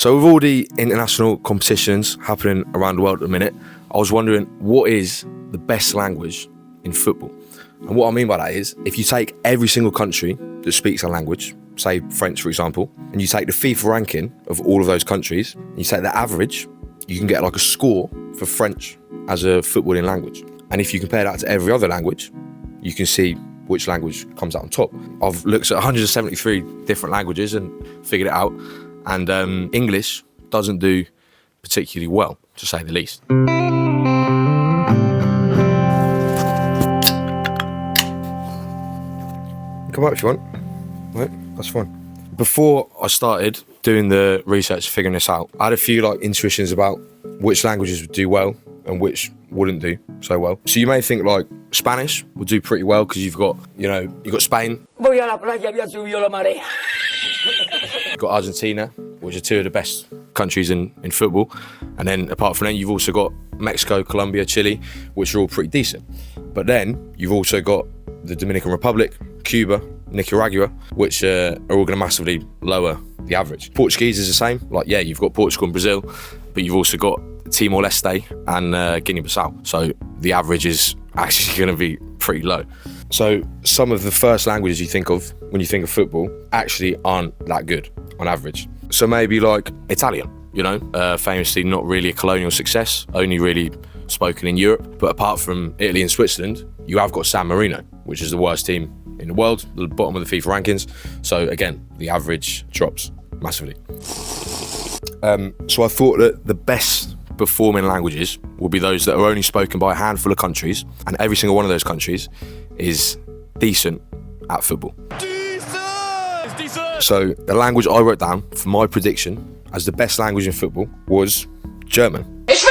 So with all the international competitions happening around the world at the minute, I was wondering, what is the best language in football? And what I mean by that is, if you take every single country that speaks a language, say French for example, and you take the FIFA ranking of all of those countries, and you take the average, you can get like a score for French as a footballing language. And if you compare that to every other language, you can see which language comes out on top. I've looked at 173 different languages and figured it out, and English doesn't do particularly well, to say the least. Come up if you want. No, that's fine. Before I started doing the research, figuring this out, I had a few intuitions about which languages would do well and which wouldn't do so well. So you may think Spanish would do pretty well because you've got Spain. You've got Argentina, which are two of the best countries in football. And then apart from that, you've also got Mexico, Colombia, Chile, which are all pretty decent. But then you've also got the Dominican Republic, Cuba, Nicaragua, which are all going to massively lower the average. Portuguese is the same. You've got Portugal and Brazil, but you've also got Timor-Leste and Guinea-Bissau. So the average is actually going to be pretty low. So some of the first languages you think of when you think of football actually aren't that good on average. So maybe Italian, famously not really a colonial success, only really spoken in Europe. But apart from Italy and Switzerland, you have got San Marino, which is the worst team in the world, the bottom of the FIFA rankings. So again, the average drops massively. So I thought that the best performing languages will be those that are only spoken by a handful of countries, and every single one of those countries is decent at football. So the language I wrote down for my prediction as the best language in football was German. Because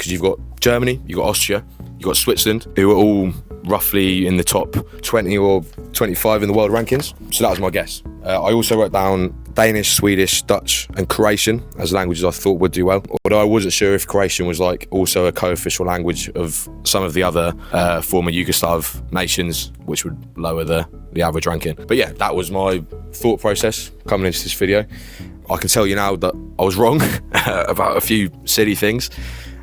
you've got Germany, you've got Austria, you've got Switzerland, who are all roughly in the top 20 or 25 in the world rankings. So that was my guess. I also wrote down Danish, Swedish, Dutch and Croatian as languages I thought would do well. Although I wasn't sure if Croatian was also a co-official language of some of the other former Yugoslav nations, which would lower the average ranking. But yeah, that was my thought process coming into this video. I can tell you now that I was wrong about a few silly things.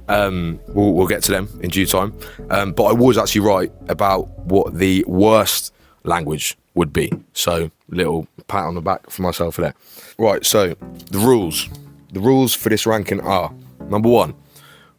We'll get to them in due time. But I was actually right about what the worst language would be. So little pat on the back for myself for that. Right, so the rules. The rules for this ranking are, number one,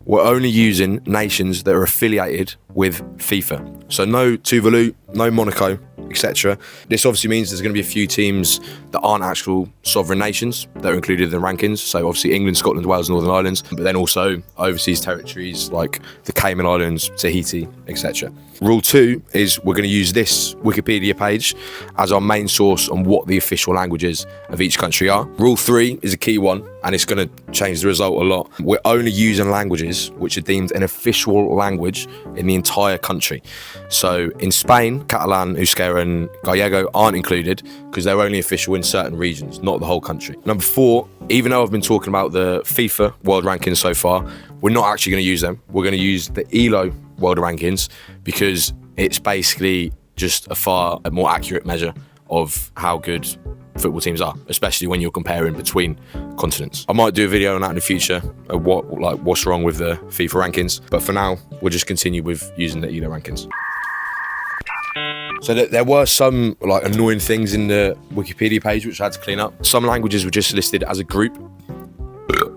we're only using nations that are affiliated with FIFA. So no Tuvalu, no Monaco, etc. This obviously means there's going to be a few teams that aren't actual sovereign nations that are included in the rankings. So obviously England, Scotland, Wales, Northern Ireland, but then also overseas territories like the Cayman Islands, Tahiti, etc. Rule 2 is we're going to use this Wikipedia page as our main source on what the official languages of each country are. Rule 3 is a key one, and it's going to change the result a lot. We're only using languages which are deemed an official language in the entire country. So in Spain, Catalan, Euskera and Gallego aren't included because they're only official in certain regions, not the whole country. Number 4, even though I've been talking about the FIFA world rankings so far, we're not actually going to use them. We're going to use the ELO world rankings because it's basically just a far more accurate measure of how good football teams are, especially when you're comparing between continents. I might do a video on that in the future of what's wrong with the FIFA rankings, but for now we'll just continue with using the ELO rankings. So there were some annoying things in the Wikipedia page which I had to clean up. Some languages were just listed as a group.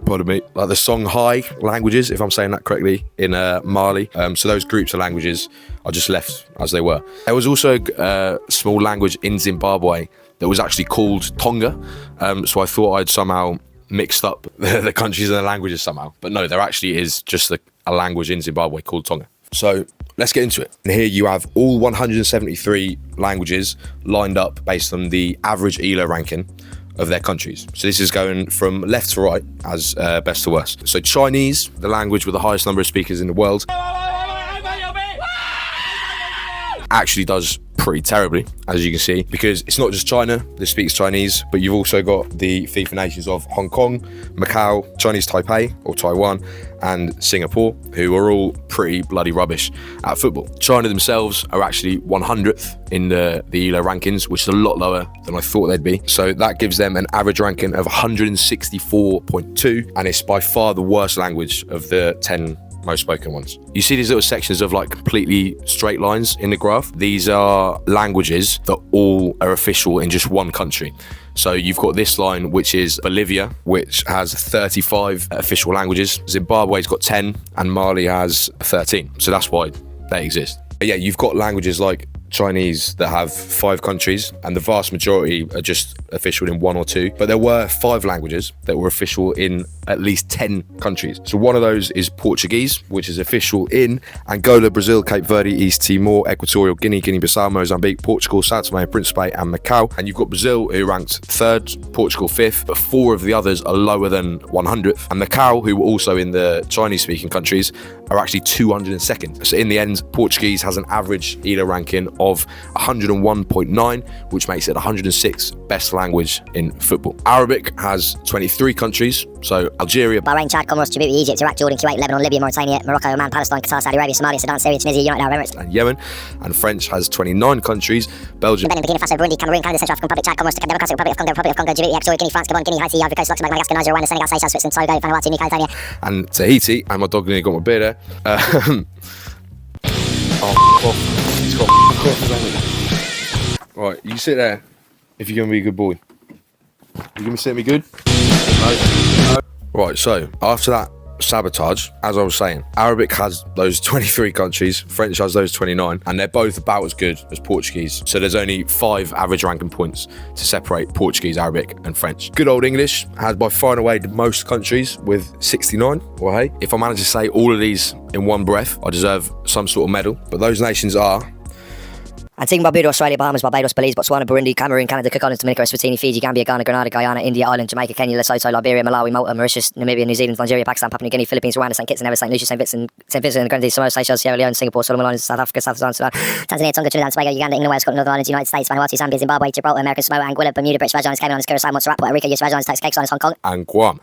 Pardon me. Like the Songhai languages, if I'm saying that correctly, in Mali. So those groups of languages are just left as they were. There was also a small language in Zimbabwe that was actually called Tonga. So I thought I'd somehow mixed up the countries and the languages somehow. But no, there actually is just a language in Zimbabwe called Tonga. So let's get into it. And here you have all 173 languages lined up based on the average ELO ranking of their countries. So this is going from left to right as best to worst. So Chinese, the language with the highest number of speakers in the world, actually does pretty terribly, as you can see, because it's not just China that speaks Chinese, but you've also got the FIFA nations of Hong Kong, Macau, Chinese Taipei or Taiwan, and Singapore, who are all pretty bloody rubbish at football. China themselves are actually 100th in the ELO rankings, which is a lot lower than I thought they'd be. So that gives them an average ranking of 164.2, and it's by far the worst language of the 10 most spoken ones. You see these little sections of like completely straight lines in the graph. These are languages that all are official in just one country. So you've got this line, which is Bolivia, which has 35 official languages. Zimbabwe's got 10 and Mali has 13. So that's why they exist. But yeah, you've got languages like Chinese that have 5 countries, and the vast majority are just official in 1 or 2. But there were 5 languages that were official in at least 10 countries. So one of those is Portuguese, which is official in Angola, Brazil, Cape Verde, East Timor, Equatorial Guinea, Guinea-Bissau, Mozambique, Portugal, Sao Tome and Principe, and Macau. And you've got Brazil, who ranked 3rd, Portugal 5th, but 4 of the others are lower than 100th. And Macau, who were also in the Chinese-speaking countries, are actually 202nd. So in the end, Portuguese has an average ELO ranking of 101.9, which makes it 106th best language in football. Arabic has 23 countries, so Algeria, Bahrain, Chad, Comoros, Djibouti, Egypt, Iraq, Jordan, Kuwait, Lebanon, Libya, Mauritania, Morocco, Oman, Palestine, Qatar, Saudi Arabia, Somalia, Sudan, Syria, Tunisia, United Arab Emirates, and Yemen. And French has 29 countries, Belgium, Benin, Burkina Faso, Burundi, Cameroon, Canada, Central African Republic, Chad, Comoros, Democratic Republic of Congo, Djibouti, Equatorial Guinea, France, Gabon, Guinea, Haiti, Ivory Coast, Luxembourg, Madagascar, Niger, Rwanda, Senegal, Seychelles, Switzerland, Togo, Vanuatu, New Caledonia, and Tahiti. And my dog nearly got my beard there. Right, you sit there if you're going to be a good boy. You going to sit me good? No. Right, so after that sabotage, as I was saying, Arabic has those 23 countries, French has those 29, and they're both about as good as Portuguese. So there's only 5 average ranking points to separate Portuguese, Arabic, and French. Good old English has by far and away the most countries with 69. Well, hey, if I manage to say all of these in one breath, I deserve some sort of medal. But those nations are Antigua, Barbuda, Australia, Bahamas, Barbados, Belize, Botswana, Burundi, Cameroon, Canada, Cook Islands, Dominica, Eswatini, Fiji, Gambia, Ghana, Grenada, Guyana, India, Ireland, Jamaica, Kenya, Lesotho, Liberia, Malawi, Malta, Mauritius, Namibia, New Zealand, Nigeria, Pakistan, Papua New Guinea, Philippines, Rwanda, St. Kitts and Nevis, St. Lucia, St. Vincent and Grenadines, Samoa, Seychelles, Sierra Leone, Singapore, Solomon Islands, South Africa, South Sudan, Tanzania, Tonga, Trinidad, Tobago, Uganda, England, Wales, Scotland, Northern Ireland, United States, Vanuatu, Zambia, Zimbabwe, Gibraltar, American Samoa, Anguilla, Bermuda, British Virgin Islands, Cayman Islands, Curacao, Montserrat, Puerto Rico, US Virgin Islands, Turks, Caicos Islands, Hong Kong, and Guam.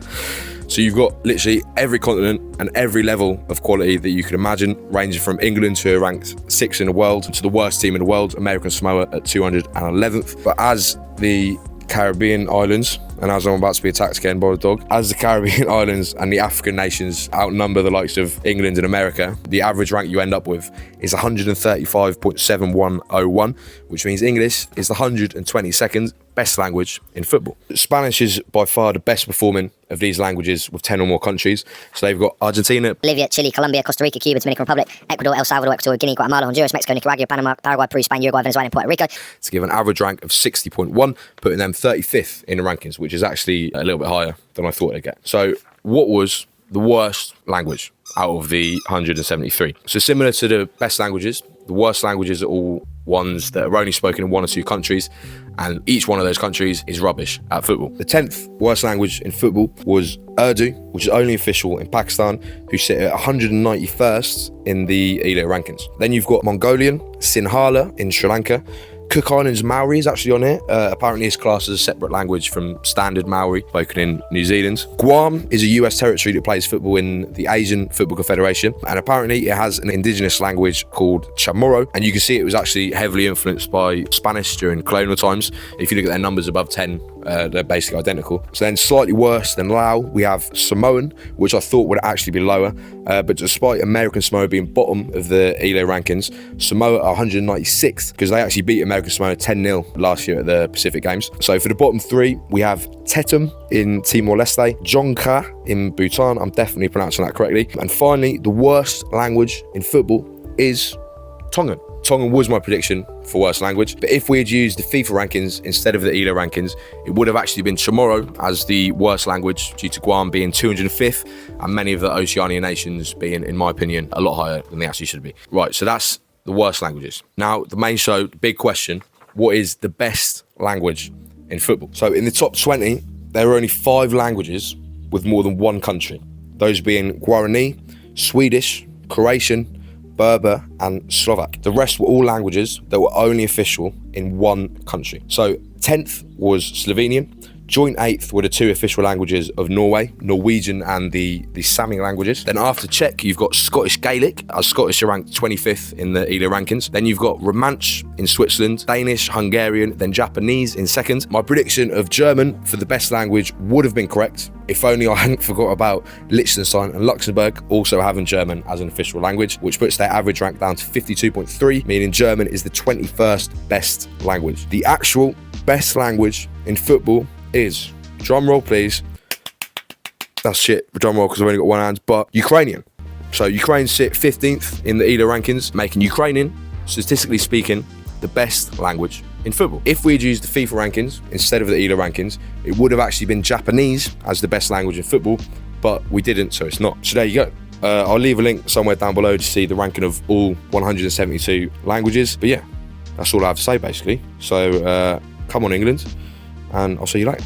So you've got literally every continent and every level of quality that you could imagine, ranging from England, who are ranked 6th in the world, to the worst team in the world, American Samoa at 211th. But as the Caribbean islands, and as I'm about to be attacked again by the dog, as the Caribbean islands and the African nations outnumber the likes of England and America, the average rank you end up with is 135.7101, which means English is the 122nd best language in football. Spanish is by far the best performing of these languages with 10 or more countries. So they've got Argentina, Bolivia, Chile, Colombia, Costa Rica, Cuba, Dominican Republic, Ecuador, El Salvador, Equatorial Guinea, Guatemala, Honduras, Mexico, Nicaragua, Panama, Paraguay, Peru, Spain, Uruguay, Venezuela, and Puerto Rico, to give an average rank of 60.1, putting them 35th in the rankings, which is actually a little bit higher than I thought they'd get. So what was the worst language out of the 173? So similar to the best languages, the worst languages are all ones that are only spoken in 1 or 2 countries, and each one of those countries is rubbish at football. The 10th worst language in football was Urdu, which is only official in Pakistan, who sit at 191st in the ELO rankings. Then you've got Mongolian, Sinhala in Sri Lanka, Cook Islands Maori is actually on here. Apparently it's classed as a separate language from standard Maori, spoken in New Zealand. Guam is a US territory that plays football in the Asian Football Confederation, and apparently it has an indigenous language called Chamorro, and you can see it was actually heavily influenced by Spanish during colonial times. If you look at their numbers above 10, they're basically identical. So then slightly worse than Lao, we have Samoan, which I thought would actually be lower, but despite American Samoa being bottom of the ELO rankings, Samoa are 196th because they actually beat American Samoa 10-0 last year at the Pacific Games. So for the bottom 3, we have Tetum in Timor-Leste, Jongka in Bhutan, I'm definitely pronouncing that correctly, and finally the worst language in football is Tongan. Tongan was my prediction for worst language, but if we had used the FIFA rankings instead of the ELO rankings, it would have actually been Chamorro as the worst language, due to Guam being 205th and many of the Oceania nations being, in my opinion, a lot higher than they actually should be. Right, so that's the worst languages. Now, the main show, the big question, what is the best language in football? So in the top 20, there are only 5 languages with more than 1 country. Those being Guarani, Swedish, Croatian, Berber, and Slovak. The rest were all languages that were only official in one country. So 10th was Slovenian. Joint 8th were the 2 official languages of Norway, Norwegian and the Sami languages. Then after Czech, you've got Scottish Gaelic, as Scottish are ranked 25th in the ELA rankings. Then you've got Romansh in Switzerland, Danish, Hungarian, then Japanese in second. My prediction of German for the best language would have been correct, if only I hadn't forgot about Liechtenstein and Luxembourg also having German as an official language, which puts their average rank down to 52.3, meaning German is the 21st best language. The actual best language in football is, drum roll please, that's shit, drum roll because I've only got one hand, but Ukrainian. So Ukraine sit 15th in the ELA rankings, making Ukrainian, statistically speaking, the best language in football. If we'd used the FIFA rankings instead of the ELA rankings, it would have actually been Japanese as the best language in football, but we didn't, so it's not. So there you go. I'll leave a link somewhere down below to see the ranking of all 172 languages. But yeah, that's all I have to say basically. So come on England, and I'll see you later.